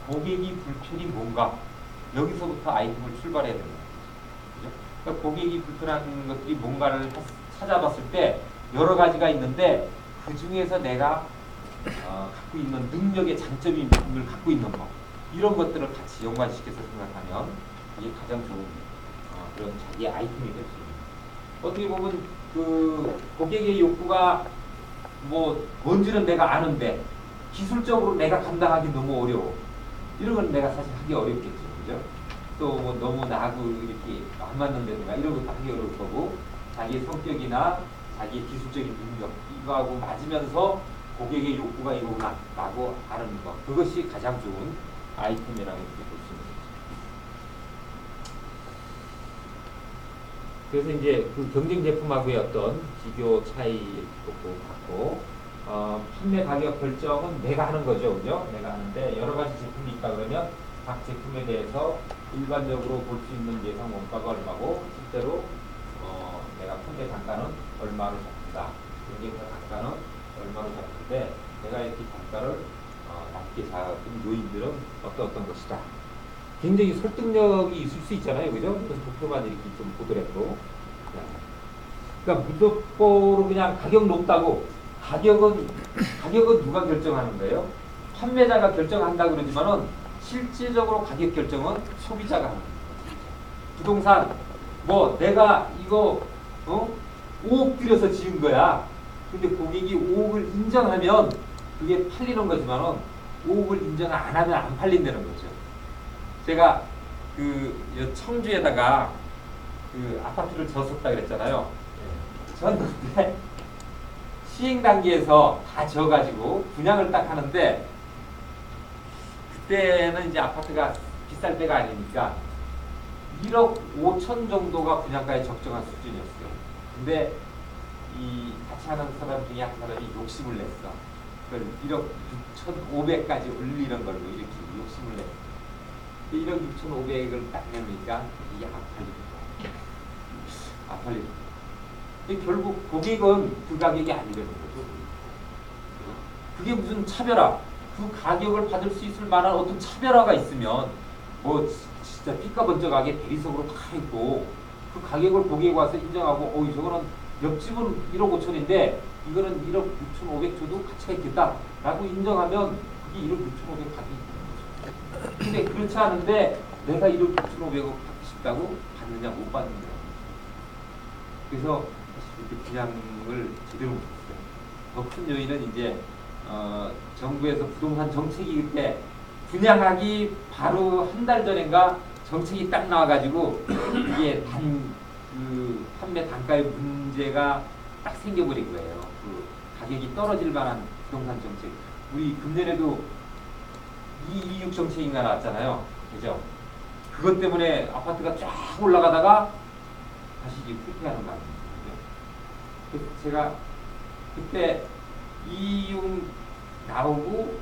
고객이 불편이 뭔가 여기서부터 아이템을 출발해야 되는 거죠. 그죠? 그러니까 고객이 불편한 것들이 뭔가를 찾아봤을 때 여러 가지가 있는데 그 중에서 내가 갖고 있는 능력의 장점을 갖고 있는 거 이런 것들을 같이 연관시켜서 생각하면 이게 가장 좋은 그런 자기의 아이템이 될 수 있는. 어떻게 보면 그 고객의 욕구가 뭐 뭔지는 내가 아는데 기술적으로 내가 감당하기 너무 어려워. 이런 건 내가 사실 하기 어렵겠죠, 그죠? 또 뭐 너무 나하고 이렇게 안 맞는다든가 이런 것도 하기 어려울 거고 자기의 성격이나 자기의 기술적인 능력 이거하고 맞으면서 고객의 욕구가 이거구나라고 아는 것 그것이 가장 좋은 아이템이라고 볼 수 있는 거죠. 그래서 이제 그 경쟁 제품하고의 어떤 비교 차이도 갖고 판매 가격 결정은 내가 하는 거죠, 그죠? 내가 하는데 여러 가지 제품이 있다 그러면 각 제품에 대해서 일반적으로 볼 수 있는 예상 원가가 얼마고 실제로 내가 판매 단가는 얼마로 잡는다. 경쟁사 단가는 얼마로 잡는데 내가 이렇게 단가를 낮게 잡은 요인들은 어떤 것이다. 굉장히 설득력이 있을 수 있잖아요, 그죠? 도표만 이렇게 좀 보더라도. 그러니까 무조건으로 그냥 가격 높다고 가격은 누가 결정하는 거예요? 판매자가 결정한다 그러지만은 실질적으로 가격 결정은 소비자가 하는 거예요. 부동산 뭐 내가 이거 5억 들여서 지은 거야. 근데 고객이 5억을 인정하면 그게 팔리는 거지만은 5억을 인정 안 하면 안 팔린다는 거죠. 제가 그 청주에다가 그 아파트를 졌었다 그랬잖아요. 졌는데 시행 단계에서 다 져가지고 분양을 딱 하는데 그때는 이제 아파트가 비쌀 때가 아니니까 1억 5천 정도가 분양가에 적정한 수준이었어요. 근데 이 같이 하는 사람 중에 한 사람이 욕심을 냈어. 그걸 1억 6,500까지 올리는 걸로 이렇게 욕심을 냈어. 1억 6,500을 딱 내놓으니까 이게 안 팔리고. 결국 고객은 그 가격이 아니라는 거죠. 그게 무슨 차별화? 그 가격을 받을 수 있을 만한 어떤 차별화가 있으면 뭐 진짜 삐까번쩍하게 대리석으로 다 있고 그 가격을 고객이 와서 인정하고 저거는 옆집은 1억 5천인데 이거는 1억 6,500 줘도 가치가 있겠다 라고 인정하면 그게 1억 6,500 가격이 있는 거죠. 근데 그렇지 않은데 내가 1억 6,500을 받고 싶다고 받느냐 못 받는 거야. 그래서 이렇게 분양을 제대로 못했어요. 더 큰 요인은 이제 정부에서 부동산 정책이 그때 분양하기 바로 한 달 전인가 정책이 딱 나와가지고 이게 그 판매 단가의 문제가 딱 생겨버린 거예요. 그 가격이 떨어질 만한 부동산 정책. 우리 금년에도 226 정책인가 나왔잖아요. 그죠? 그것 때문에 아파트가 쫙 올라가다가 다시 이제 후퇴하는 거 아닙니까? 그래서 제가 그때 226 나오고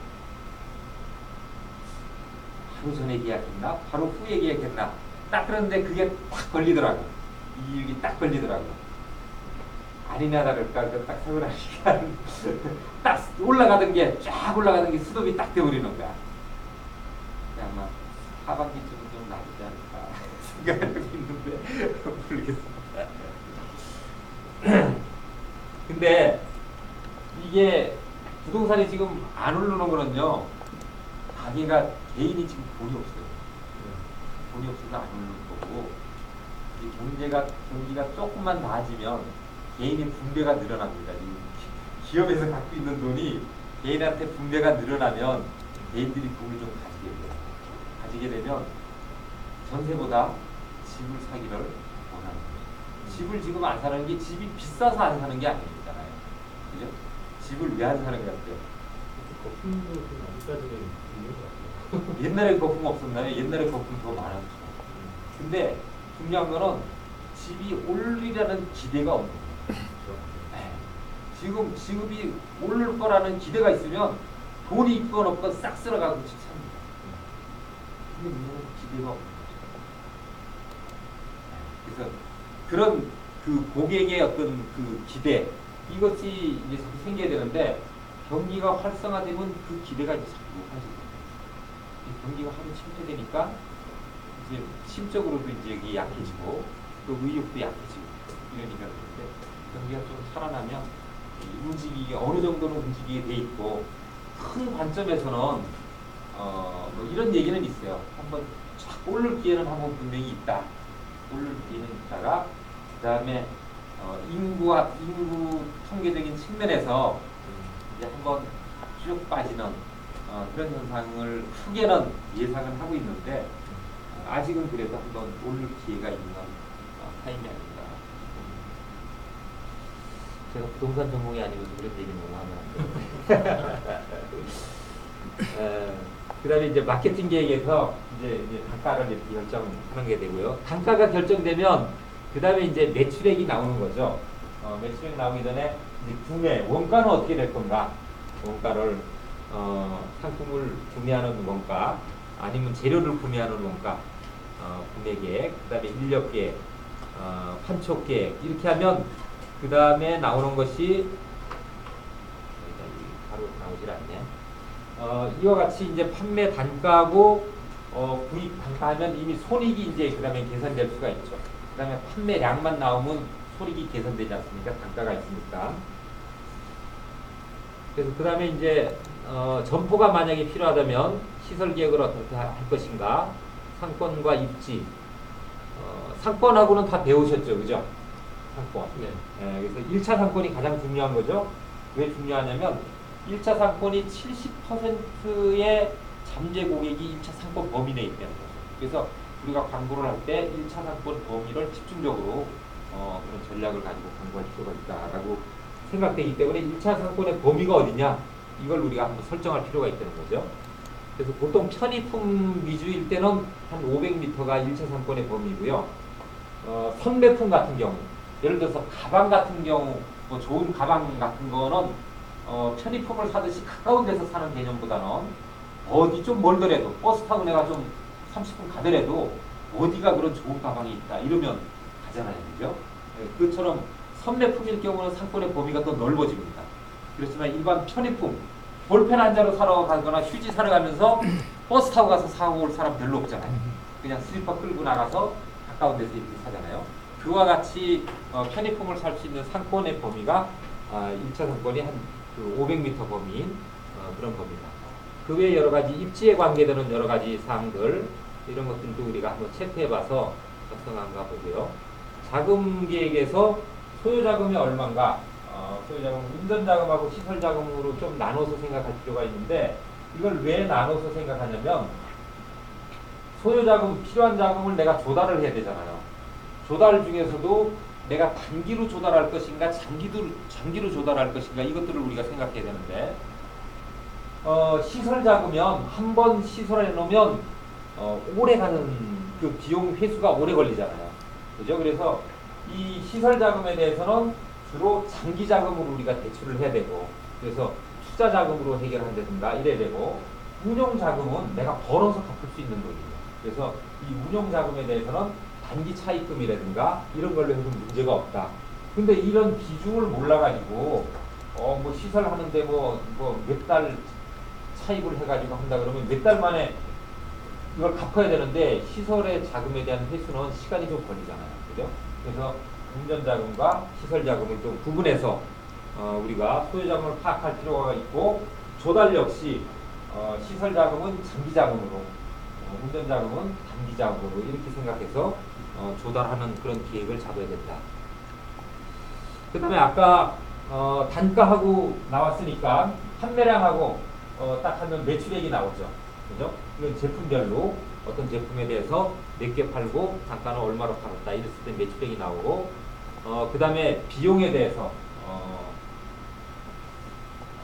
바로 전에 계약했나? 바로 후에 계약했나? 딱 그런데 그게 딱 걸리더라고. 226이 딱 걸리더라고. 아니나 다를까 딱 사고 나니까 딱 올라가던 게 쫙 올라가던 게 스톱이 딱 돼버리는 거야. 아마 하반기쯤은 좀 나쁘지 않을까 생각하고 있는데 모르겠습니다. 근데 이게 부동산이 지금 안 오르는 거는요. 가게가 개인이 지금 돈이 없어요. 돈이 없어서 안 오르는 거고 이 경기가 조금만 나아지면 개인의 분배가 늘어납니다. 기업에서 갖고 있는 돈이 개인한테 분배가 늘어나면 개인들이 돈을 좀 가지게 되면 전세보다 집을 사기를 원하는 거예요. 집을 지금 안 사는 게 집이 비싸서 안 사는 게 아니잖아요. 그죠? 집을 왜 안 사는 것 같아요? 거품도 좀 아직까지는 있는 것 같아요. 옛날에 거품 없었나요? 옛날에 거품 더 많았죠. 근데 중요한 거는 집이 오르리라는 기대가 없는 거예요. 네. 지금 지급이 오를 거라는 기대가 있으면 돈이 있건 없건 싹 쓸어가고 집 삽니다. 근데 문제는 기대가 없는 거죠. 그래서 그런 그 고객의 어떤 그 기대 이것이 이제 자꾸 생겨야 되는데 경기가 활성화되면 그 기대가 이제 자꾸 높아지거든요. 경기가 하도 침체되니까 이제 심적으로도 이제 여기 약해지고 또 의욕도 약해지고 이러니까 그런데 경기가 좀 살아나면 움직이기 어느 정도는 움직이게 돼 있고 큰 관점에서는 뭐 이런 얘기는 있어요. 한번 쫙 오를 기회는 한번 분명히 있다. 오를 기회는 있다가 그 다음에 인구 통계적인 측면에서 이제 한번 쭉 빠지는 그런 현상을 크게는 예상을 하고 있는데 아직은 그래도 한번 오를 기회가 있는 타임이 아닌가. 제가 부동산 전공이 아니고서 그런 얘기 너무 하면 안 돼요. 그다음에 이제 마케팅 계획에서 이제 단가를 이렇게 결정하는 게 되고요. 단가가 결정되면 그다음에 이제 매출액이 나오는 거죠. 매출액 나오기 전에 이제 구매 원가는 어떻게 될 건가? 원가를 상품을 구매하는 원가 아니면 재료를 구매하는 원가, 구매 계획, 그다음에 인력 계획, 판촉 계획 이렇게 하면 그 다음에 나오는 것이 바로 나오질 않네. 이와 같이 이제 판매 단가하고 구입 단가하면 이미 손익이 이제 그 다음에 계산될 수가 있죠. 그 다음에 판매량만 나오면 손익이 계산되지 않습니까? 단가가 있으니까. 그래서 그 다음에 이제 점포가 만약에 필요하다면 시설 계획을 어떻게 할 것인가, 상권과 입지. 상권하고는 다 배우셨죠, 그죠? 상권. 네. 그래서 1차 상권이 가장 중요한 거죠. 왜 중요하냐면 1차 상권이 70%의 잠재 고객이 1차 상권 범위 내에 있다는 거죠. 그래서 우리가 광고를 할 때 1차 상권 범위를 집중적으로 그런 전략을 가지고 광고할 필요가 있다라고 생각되기 때문에 1차 상권의 범위가 어디냐 이걸 우리가 한번 설정할 필요가 있다는 거죠. 그래서 보통 편의품 위주일 때는 한 500m가 1차 상권의 범위고요. 선매품 같은 경우 예를 들어서 가방 같은 경우 뭐 좋은 가방 같은 거는 편의품을 사듯이 가까운 데서 사는 개념보다는 어디 좀 멀더라도 버스 타고 내가 좀 30분 가더라도 어디가 그런 좋은 가방이 있다 이러면 가잖아요, 그죠? 그처럼 선매품일 경우는 상권의 범위가 더 넓어집니다. 그렇지만 일반 편의품 볼펜 한 자루 사러 가거나 휴지 사러 가면서 버스 타고 가서 사고 올 사람 별로 없잖아요. 그냥 슬리퍼 끌고 나가서 가까운 데서 이렇게 사잖아요. 그와 같이 편의품을 살 수 있는 상권의 범위가 1차 상권이 한 그 500m 범위인 그런 겁니다. 그 외에 여러 가지 입지에 관계되는 여러 가지 사항들 이런 것들도 우리가 한번 체크해봐서 작성한가 보고요. 자금 계획에서 소요 자금이 얼마인가? 소요 자금, 운전 자금하고 시설 자금으로 좀 나눠서 생각할 필요가 있는데 이걸 왜 나눠서 생각하냐면 소요 자금, 필요한 자금을 내가 조달을 해야 되잖아요. 조달 중에서도 내가 단기로 조달할 것인가 장기로 조달할 것인가 이것들을 우리가 생각해야 되는데 시설 자금이면 한 번 시설해 놓으면 오래 가는 그 비용 회수가 오래 걸리잖아요. 그죠? 그래서 이 시설 자금에 대해서는 주로 장기 자금으로 우리가 대출을 해야 되고 그래서 투자 자금으로 해결한다든가 이래야 되고 운용 자금은 내가 벌어서 갚을 수 있는 돈이에요. 그래서 이 운용 자금에 대해서는 단기 차입금이라든가 이런 걸로 해도 문제가 없다. 근데 이런 비중을 몰라가지고 뭐 시설 하는데 뭐 몇 달 차입을 해가지고 한다 그러면 몇 달 만에 이걸 갚아야 되는데 시설의 자금에 대한 회수는 시간이 좀 걸리잖아요. 그죠? 그래서 운전 자금과 시설 자금을 좀 구분해서 우리가 소요 자금을 파악할 필요가 있고 조달 역시 시설 자금은 장기 자금으로 운전 자금은 단기 자금으로 이렇게 생각해서 조달하는 그런 계획을 잡아야 된다. 그 다음에 아까 단가하고 나왔으니까 판매량하고 딱 하면 매출액이 나오죠. 그죠? 이건 제품별로 어떤 제품에 대해서 몇 개 팔고 단가는 얼마로 팔았다 이랬을 때 매출액이 나오고 그 다음에 비용에 대해서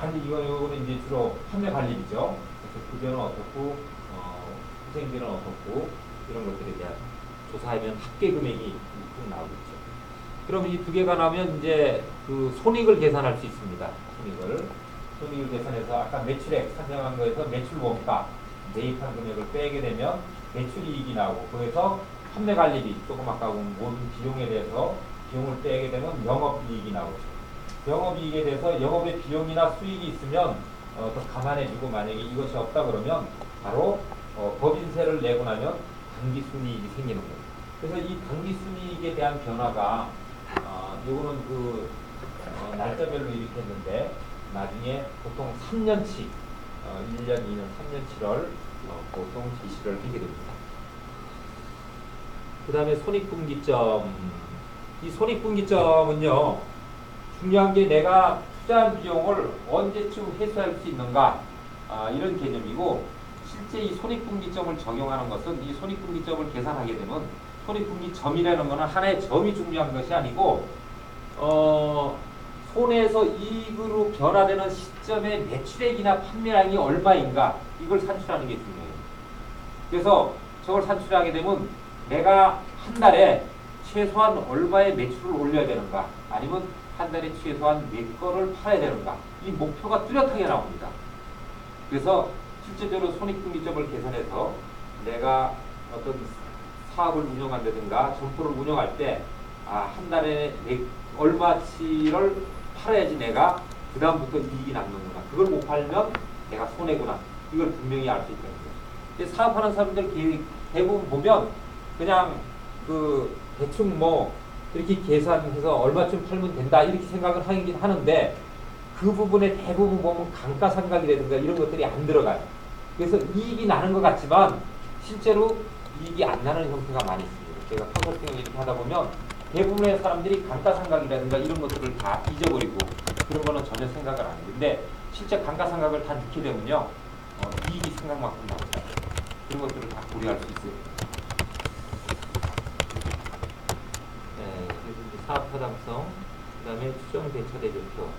관리 이거는 이제 주로 판매 관리비죠. 그래서 급여는 어떻고 후생비는 어떻고 이런 것들에 대한 조사하면 합계 금액이 쭉 나오겠죠. 그럼 이 두 개가 나오면 이제 그 손익을 계산할 수 있습니다. 손익을 계산해서 아까 매출액 산정한 거에서 매출 원가 매입한 금액을 빼게 되면 매출이익이 나오고 거기서 판매 관리비 조금 아까 본 모든 비용에 대해서 비용을 빼게 되면 영업이익이 나오죠. 영업이익에 대해서 영업의 비용이나 수익이 있으면 더 감안해주고 만약에 이것이 없다 그러면 바로 법인세를 내고 나면 당기순이익이 생기는 거예요. 그래서 이 당기순이익에 대한 변화가 요거는 그 날짜별로 이렇게 했는데 나중에 보통 3년치 1년, 2년, 3년치를 보통 제시를 하게 됩니다. 그 다음에 손익분기점. 이 손익분기점은요, 중요한 게 내가 투자한 비용을 언제쯤 회수할 수 있는가, 이런 개념이고, 실제 이 손익분기점을 적용하는 것은 이 손익분기점을 계산하게 되면 손익분기점이라는 것은 하나의 점이 중요한 것이 아니고, 손해에서 이익으로 변화되는 시점의 매출액이나 판매량이 얼마인가, 이걸 산출하는 게 중요해요. 그래서 저걸 산출하게 되면 내가 한 달에 최소한 얼마의 매출을 올려야 되는가, 아니면 한 달에 최소한 몇 건을 팔아야 되는가, 이 목표가 뚜렷하게 나옵니다. 그래서 실제적으로 손익분기점을 계산해서 내가 어떤 사업을 운영한다든가 점포를 운영할 때 한 달에 얼마치를 팔아야지 내가 그 다음부터 이익이 남는구나, 그걸 못 팔면 내가 손해구나, 이걸 분명히 알 수 있다는 거죠. 사업하는 사람들 대부분 보면 그냥 그 대충 뭐 이렇게 계산해서 얼마쯤 팔면 된다 이렇게 생각을 하긴 하는데 그 부분에 대부분 보면 감가상각이라든가 이런 것들이 안 들어가요. 그래서 이익이 나는 것 같지만 실제로 이익이 안 나는 형태가 많이 있습니다. 제가 컨설팅을 이렇게 하다 보면 대부분의 사람들이 감가상각이라든가 이런 것들을 다 잊어버리고 그런 거는 전혀 생각을 안 해요. 근데 실제 감가상각을 다 넣게 되면요, 이익이 생각만큼 나오죠. 그런 것들을 다 고려할 수 있어요. 네, 그래서 이제 사업 타당성, 그 다음에 추정 대차 대조표,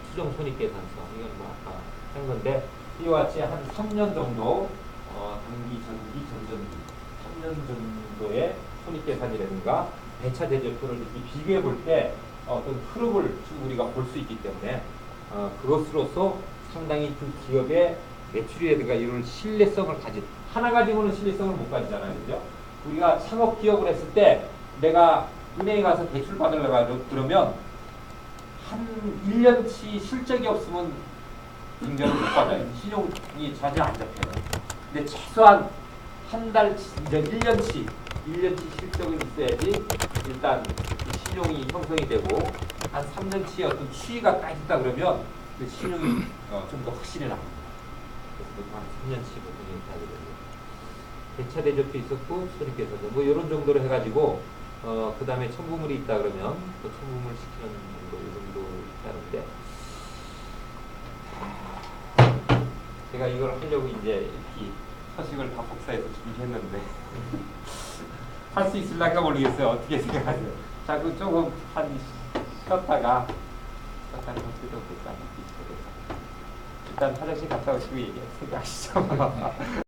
추정 손익계산서, 이건 뭐 아까 한 건데 이와 같이 한 3년 정도 단기, 전기, 전전기 3년 정도의 손익계산이라든가 대차 대조표를 이렇게 비교해 볼 때 어떤 흐름을 우리가 볼 수 있기 때문에 그것으로서 상당히 그 기업의 매출이라든가 이런 신뢰성을 하나 가지고는 신뢰성을 못 가지잖아요. 그죠? 우리가 창업 기업을 했을 때 내가 은행에 가서 대출 받으려고 그러면 한 1년치 실적이 없으면 증자를 못 받아요. 신용이 자주 안 잡혀요. 근데 최소한 한 달치, 1년치 실적이 있어야지 일단 신용이 형성이 되고 한 3년치의 어떤 추이가 딱 있다 그러면 그 신용이 좀 더 확실히 납니다. 그래서 보통 한 3년치 보통 이렇게 하게 되고요. 대차 대조표 있었고 손익계산서 뭐 이런 정도로 해가지고 그 다음에 첨부물이 있다 그러면 또 첨부물 시키는 정도 이 정도 이렇게 하는데 제가 이걸 하려고 이제 이 서식을 다 복사해서 준비했는데 할 수 있을까 모르겠어요. 어떻게 생각하세요? 자, 그 조금 한 쉬었다가 좀 볼까요? 일단 화장실 갔다 오시고 얘기하시죠.